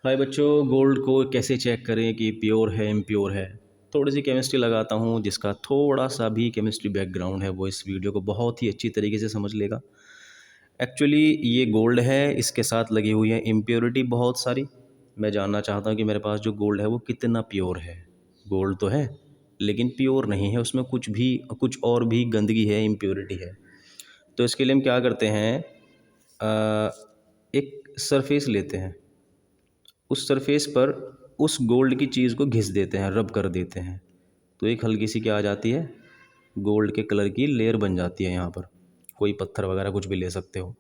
हाय बच्चों, गोल्ड को कैसे चेक करें कि प्योर है इम्प्योर है। थोड़ी सी केमिस्ट्री लगाता हूँ, जिसका थोड़ा सा भी केमिस्ट्री बैकग्राउंड है वो इस वीडियो को बहुत ही अच्छी तरीके से समझ लेगा। एक्चुअली ये गोल्ड है, इसके साथ लगी हुई है इम्प्योरिटी बहुत सारी। मैं जानना चाहता हूँ कि मेरे पास जो गोल्ड है वो कितना प्योर है। गोल्ड तो है लेकिन प्योर नहीं है, उसमें कुछ और भी गंदगी है, इम्प्योरिटी है। तो इसके लिए हम क्या करते हैं, एक सरफेस लेते हैं, उस सरफेस पर उस गोल्ड की चीज़ को घिस देते हैं, रब कर देते हैं, तो एक हल्की सी क्या आ जाती है, गोल्ड के कलर की लेयर बन जाती है। यहाँ पर कोई पत्थर वगैरह कुछ भी ले सकते हो।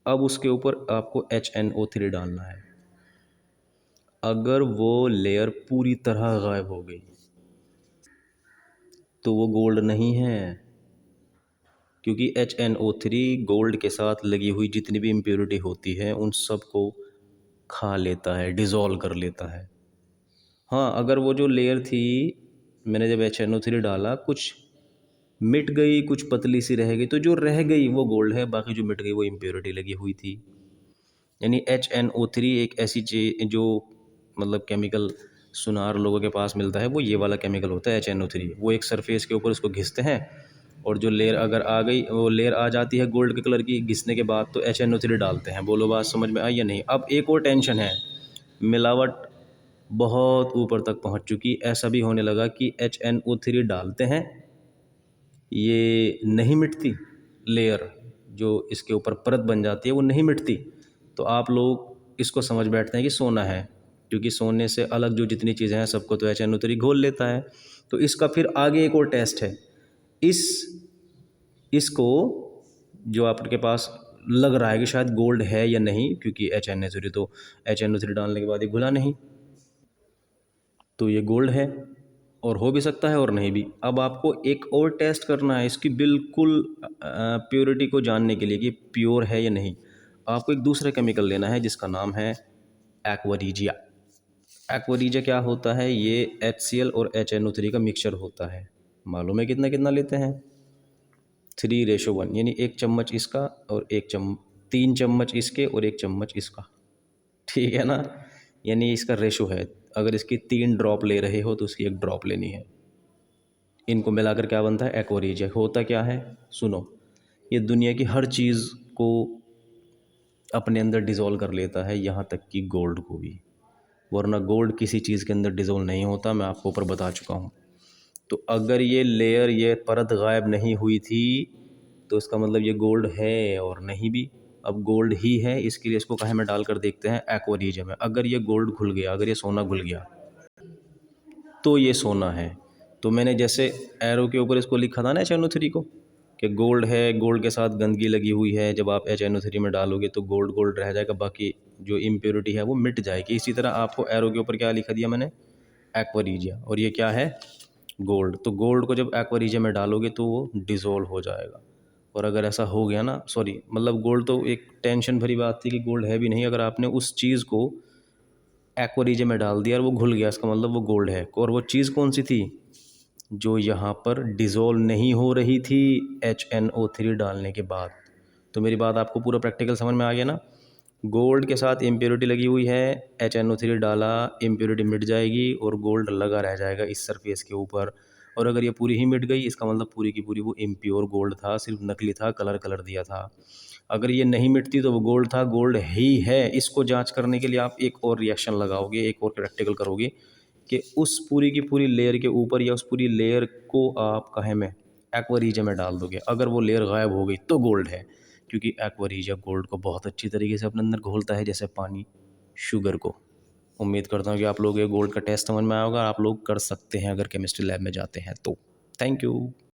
अब उसके ऊपर आपको HNO3 डालना है। अगर वो लेयर पूरी तरह गायब हो गई तो वो गोल्ड नहीं है, क्योंकि HNO3 गोल्ड के साथ लगी हुई जितनी भी इम्प्योरिटी होती है उन सब को खा लेता है, डिज़ोल्व कर लेता है। हाँ, अगर वो जो लेयर थी, मैंने जब HNO3 डाला, कुछ मिट गई, कुछ पतली सी रह गई, तो जो रह गई वो गोल्ड है, बाकी जो मिट गई वो इम्प्योरिटी लगी हुई थी। यानी HNO3 एक ऐसी चीज जो मतलब केमिकल सुनार लोगों के पास मिलता है, वो ये वाला केमिकल होता है HNO3। वो एक सरफेस के ऊपर उसको घिसते हैं, और जो लेयर अगर आ गई, वो लेयर आ जाती है गोल्ड के कलर की, घिसने के बाद तो HNO3 डालते हैं। बोलो बात समझ में आई या नहीं। अब एक और टेंशन है, मिलावट बहुत ऊपर तक पहुंच चुकी। ऐसा भी होने लगा कि HNO3 डालते हैं, ये नहीं मिटती, लेयर जो इसके ऊपर परत बन जाती है वो नहीं मिटती। तो आप लोग इसको समझ बैठते हैं कि सोना है, क्योंकि सोने से अलग जो जितनी चीज़ें हैं सबको तो HNO3 घोल लेता है। तो इसका फिर आगे एक और टेस्ट है, इस इसको जो आपके पास लग रहा है कि शायद गोल्ड है या नहीं, क्योंकि HNO3 डालने के बाद ये घुला नहीं, तो ये गोल्ड है, और हो भी सकता है और नहीं भी। अब आपको एक और टेस्ट करना है इसकी बिल्कुल प्योरिटी को जानने के लिए कि प्योर है या नहीं। आपको एक दूसरा केमिकल लेना है जिसका नाम है एक्वारीजिया। एक्वारीजिया क्या होता है, ये HCl और HNO3 का मिक्सचर होता है। मालूम है कितना कितना लेते हैं, 3:1, यानी एक चम्मच इसका और 3 चम्मच इसके और 1 चम्मच इसका। ठीक है ना, यानी इसका रेशो है। अगर इसकी 3 ड्रॉप ले रहे हो तो उसकी 1 ड्रॉप लेनी है। इनको मिलाकर क्या बनता है, एक्वारीजिया। होता क्या है, सुनो, ये दुनिया की हर चीज़ को अपने अंदर डिज़ोल्व कर लेता है, यहाँ तक कि गोल्ड को भी। वरना गोल्ड किसी चीज़ के अंदर डिज़ोल्व नहीं होता, मैं आपको ऊपर बता चुका हूँ। तो अगर ये लेयर, ये परत गायब नहीं हुई थी, तो इसका मतलब ये गोल्ड है और नहीं भी। अब गोल्ड ही है, इसके लिए इसको कहे में डालकर देखते हैं, एक्वारीजिया में। अगर ये गोल्ड घुल गया, अगर ये सोना घुल गया तो ये सोना है। तो मैंने जैसे एरो के ऊपर इसको लिखा था ना HNO3 को, कि गोल्ड है, गोल्ड के साथ गंदगी लगी हुई है, जब आप HNO3 में डालोगे तो गोल्ड गोल्ड रह जाएगा, बाकी जो इम्प्योरिटी है वो मिट जाएगी। इसी तरह आपको एरो के ऊपर क्या लिखा दिया मैंने, एक्वारीजिया, और ये क्या है, गोल्ड। तो गोल्ड को जब एक्वारीजिया में डालोगे तो वो डिज़ोल्व हो जाएगा। और अगर ऐसा हो गया ना, सॉरी, मतलब गोल्ड तो एक टेंशन भरी बात थी कि गोल्ड है भी नहीं, अगर आपने उस चीज़ को एक्वारीजिया में डाल दिया और वो घुल गया, इसका मतलब वो गोल्ड है। और वो चीज़ कौन सी थी, जो यहाँ पर डिज़ोल्व नहीं हो रही थी HNO3 डालने के बाद। तो मेरी बात आपको पूरा प्रैक्टिकल समझ में आ गया ना। गोल्ड के साथ इम्प्योरिटी लगी हुई है, HNO3 डाला, इम्प्योरिटी मिट जाएगी और गोल्ड लगा रह जाएगा इस सरफेस के ऊपर। और अगर ये पूरी ही मिट गई, इसका मतलब पूरी की पूरी वो इम्प्योर गोल्ड था, सिर्फ नकली था, कलर कलर दिया था। अगर ये नहीं मिटती तो वो गोल्ड था, गोल्ड ही है। इसको जांच करने के लिए आप एक और रिएक्शन लगाओगे, एक और प्रैक्टिकल करोगे, कि उस पूरी की पूरी लेयर के ऊपर या उस पूरी लेयर को आप कहे में एक्वारीजिया में डाल दोगे। अगर वो लेयर गायब हो गई तो गोल्ड है, क्योंकि एक्वारीजिया गोल्ड को बहुत अच्छी तरीके से अपने अंदर घोलता है, जैसे पानी शुगर को। उम्मीद करता हूँ कि आप लोग ये गोल्ड का टेस्ट समझ में आया होगा, आप लोग कर सकते हैं अगर केमिस्ट्री लैब में जाते हैं तो। Thank you.